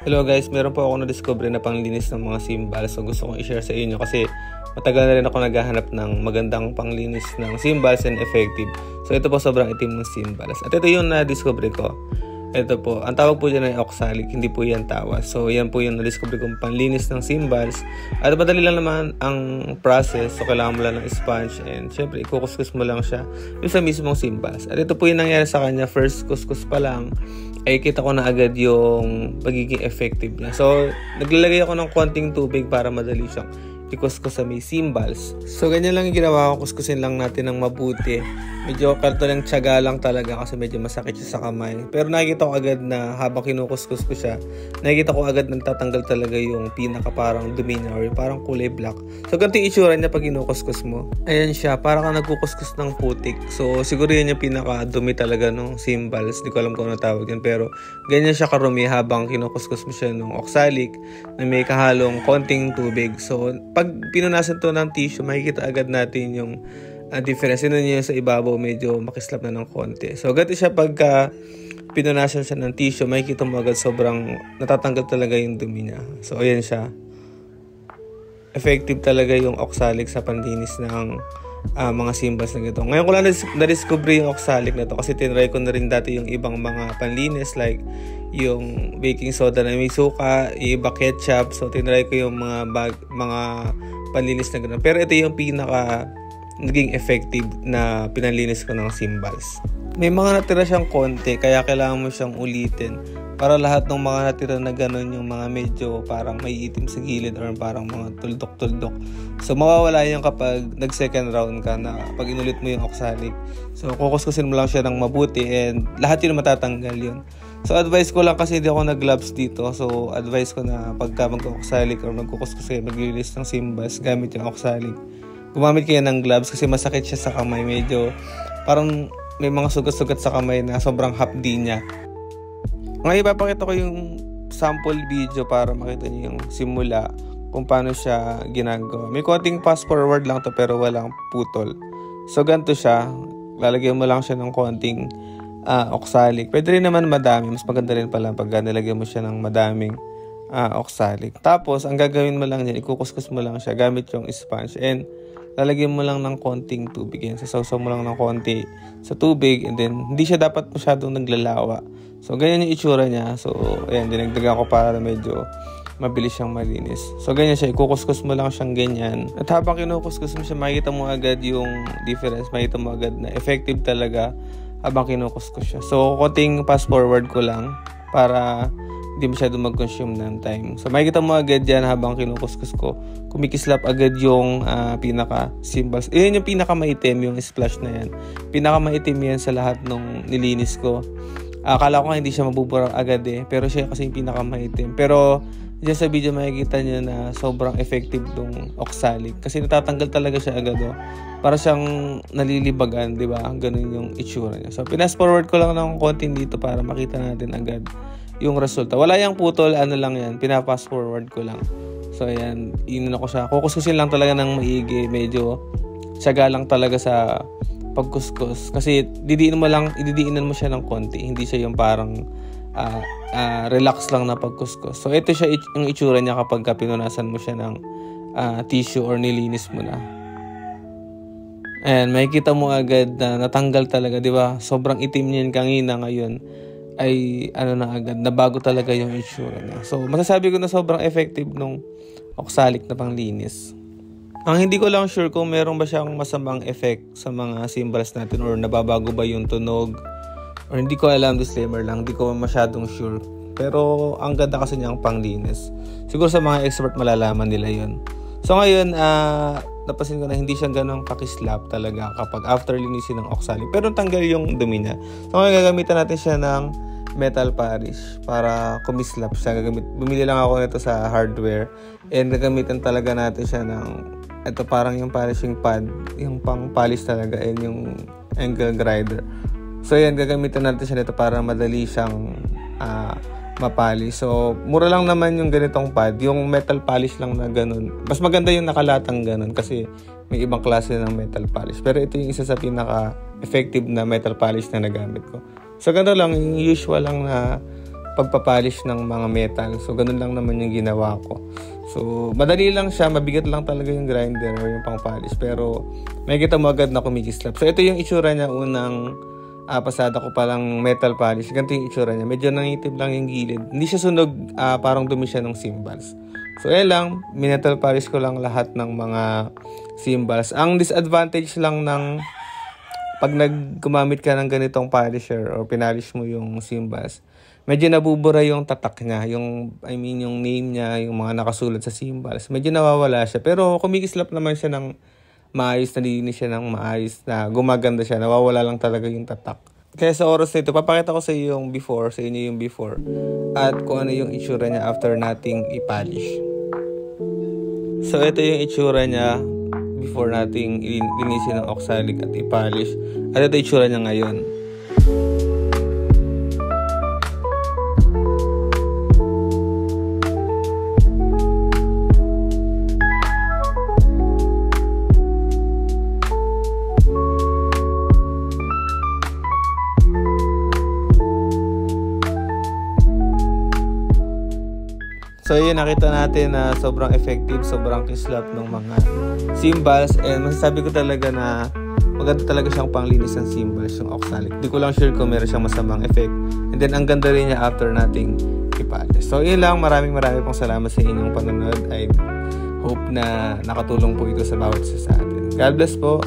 Hello guys, meron po ako na-discover na panglinis ng mga cymbals. So gusto kong i-share sa inyo kasi matagal na rin ako naghahanap ng magandang panglinis ng cymbals and effective. So ito po sobrang itim ng cymbals. At ito yung na-discover ko. Ito po, ang tawag po dyan ay oxalic, hindi po yan tawas. So yan po yung na-discover kong panlinis ng cymbals. At madali lang naman ang process. So kailangan mo lang ng sponge and syempre ikukuskus mo lang siya yung sa mismong cymbals. At ito po yung nangyari sa kanya, first kuskus pa lang ay kita ko na agad yung pagiging effective niya. So naglalagay ako ng konting tubig para madali siyang ikuskus sa may cymbals. So ganyan lang yung ginawa ko, kuskusin lang natin ng mabuti. Medyo kalto lang, tiyaga lang talaga kasi medyo masakit siya sa kamay. Pero nakikita ko agad na habang kinukuskus ko siya, nakikita ko agad nagtatanggal talaga yung pinaka parang dumi niya or parang kulay black. So ganito yung itsura niya pag kinukuskus mo. Ayan siya, parang ka nagkukuskus ng putik. So siguro yun yung pinaka dumi talaga ng cymbals. Hindi ko alam kung ano tawag yun, pero ganyan siya karumi habang kinukuskus mo siya ng oxalic na may kahalong konting tubig. So pag pinunasan to ng tissue, makikita agad natin yung difference. Yun niya sa ibabaw, medyo makislap na ng konti. So ganito siya pagka pinunasan siya ng tissue, makikita mo agad sobrang natatanggal talaga yung dumi niya. So ayan siya. Effective talaga yung oxalic sa panlinis ng mga cymbals na gito. Ngayon ko lang na-discover yung oxalic na to kasi tinry ko na rin dati yung ibang mga panlinis like yung baking soda na may suka, iba ketchup. So tinry ko yung mga panlinis na gano'n. Pero ito yung pinaka naging effective na pinanlinis ko ng cymbals. May mga natira siyang konti kaya kailangan mo siyang ulitin para lahat ng mga natira na gano'n yung mga medyo parang may itim sa gilid or parang mga tuldok-tuldok. So mawawala yan kapag nag-second round ka na pag inulit mo yung oxalic. So kukuskusin mo lang siya ng mabuti and lahat yun matatanggal yun. So advice ko lang kasi hindi ako nag-gloves dito. So advice ko na pagka mag-oxalic or magkukuskus kayo, maglilis ng cymbals gamit yung oxalic, gumamit kayo ng gloves kasi masakit siya sa kamay. Medyo parang may mga sugat-sugat sa kamay na sobrang hapdi niya. Ngayon ipapakita ko yung sample video para makita niyo yung simula kung paano siya ginagawa. May konting fast forward lang to pero walang putol. So ganito siya. Lalagyan mo lang siya ng konting oxalic. Pwede rin naman madami. Mas maganda rin pala pag nilagyan mo siya ng madaming oxalic. Tapos ang gagawin mo lang yan, ikukuskus mo lang siya gamit yung sponge and lalagyan mo lang ng konting tubig. Yan, sasawsaw mo lang ng konti sa tubig and then hindi siya dapat masyadong naglalawa. So ganyan yung itsura niya. So ayan, dinagdagan ko para medyo mabilis siyang malinis. So ganyan siya, ikukuskus mo lang siyang ganyan. At habang kinukuskus mo siya, makikita mo agad yung difference. Makikita mo agad na effective talaga habang kinukuskus siya. So konting fast forward ko lang para hindi masyado mag-consume ng time. So makikita mo agad yan habang kinukuskus ko. Kumikislap agad yung pinaka cymbals. Yan yung pinaka maitim, yung splash na yan. Pinaka maitim yan sa lahat ng nilinis ko. Akala ko nga hindi siya mabubura agad pero siya kasi yung pinaka maitim. Pero dyan sa video makikita niyo na sobrang effective ng oxalic kasi natatanggal talaga siya agad. Para siyang nalilibagan, di ba? Ganun yung itsura niya. So pinas forward ko lang ng konti dito para makita natin agad yung resulta. Wala yung putol, ano lang yan, pina-fast forward ko lang. So ayan, inano ko siya. Kukuskusin lang talaga ng maigi, medyo tiyaga lang talaga sa pagkuskus. Kasi ididiinan mo siya ng konti. Hindi siya yung parang relax lang na pagkuskus. So ito siya yung itsura niya kapag pinunasan mo siya ng tissue or nilinis mo na. Ayan, makikita mo agad na natanggal talaga, di ba? Sobrang itim niya kanina, ngayon ay na agad, nabago talaga yung itsura niya. So masasabi ko na sobrang effective nung oxalic na panglinis. Ang hindi ko lang sure kung meron ba siyang masamang effect sa mga cymbals natin or nababago ba yung tunog or hindi ko alam, disclaimer lang, hindi ko masyadong sure. Pero ang ganda kasi niyang panglinis. Siguro sa mga expert malalaman nila yun. So ngayon, napasin ko na hindi siya ganong kakislap talaga kapag after linisin ng oxalic. Pero tanggal yung dumi niya. So ngayon gagamitan natin siya ng metal polish para kumislap siya. Bumili lang ako nito sa hardware and gagamitan talaga natin siya ng ito parang yung polishing pad, yung pang polish talaga and yung angle grinder. So yan, gagamitan natin siya nito para madali siyang mapalish. So mura lang naman yung ganitong pad, yung metal polish lang na ganun. Mas maganda yung nakalatang ganun kasi may ibang klase ng metal polish. Pero ito yung isa sa pinaka effective na metal polish na nagamit ko. So ganito lang, yung usual lang na pagpapolish ng mga metal. So, ganun lang naman yung ginawa ko. So, madali lang siya. Mabigat lang talaga yung grinder or yung pang-polish. Pero, may kita mo agad na kumikislap. So, ito yung itsura niya unang pasada ko palang metal polish. Ganito yung itsura niya. Medyo nanitib lang yung gilid. Hindi siya sunog, parang dumi siya ng cymbals. So, lang. Minetal polish ko lang lahat ng mga cymbals. Ang disadvantage lang ng pag gumamit ka ng ganitong polisher or pinalish mo yung cymbals, medyo nabubura yung tatak niya, yung name niya, yung mga nakasulat sa cymbals. Medyo nawawala siya. Pero kumikislap naman siya ng maayos, nalinis siya ng maayos, na gumaganda siya, nawawala lang talaga yung tatak. Kaya sa oras na ito, papakita ko sa iyo yung before, sa inyo yung before, at kung ano yung itsura niya after nating i-polish. So ito yung itsura niya before nating linisin ng oxalic at i-polish. At ito itsura niya ngayon. So yun, nakita natin na sobrang effective, sobrang kislap ng mga cymbals, and masasabi ko talaga na maganda talaga siyang panglinis ng cymbals, yung oxalic. Di ko lang sure kung meron siyang masamang effect. And then ang ganda rin niya after nating ipalis. So yun lang, maraming pong salamat sa inyong panonood. I hope na nakatulong po ito sa bawat isa sa atin. God bless po.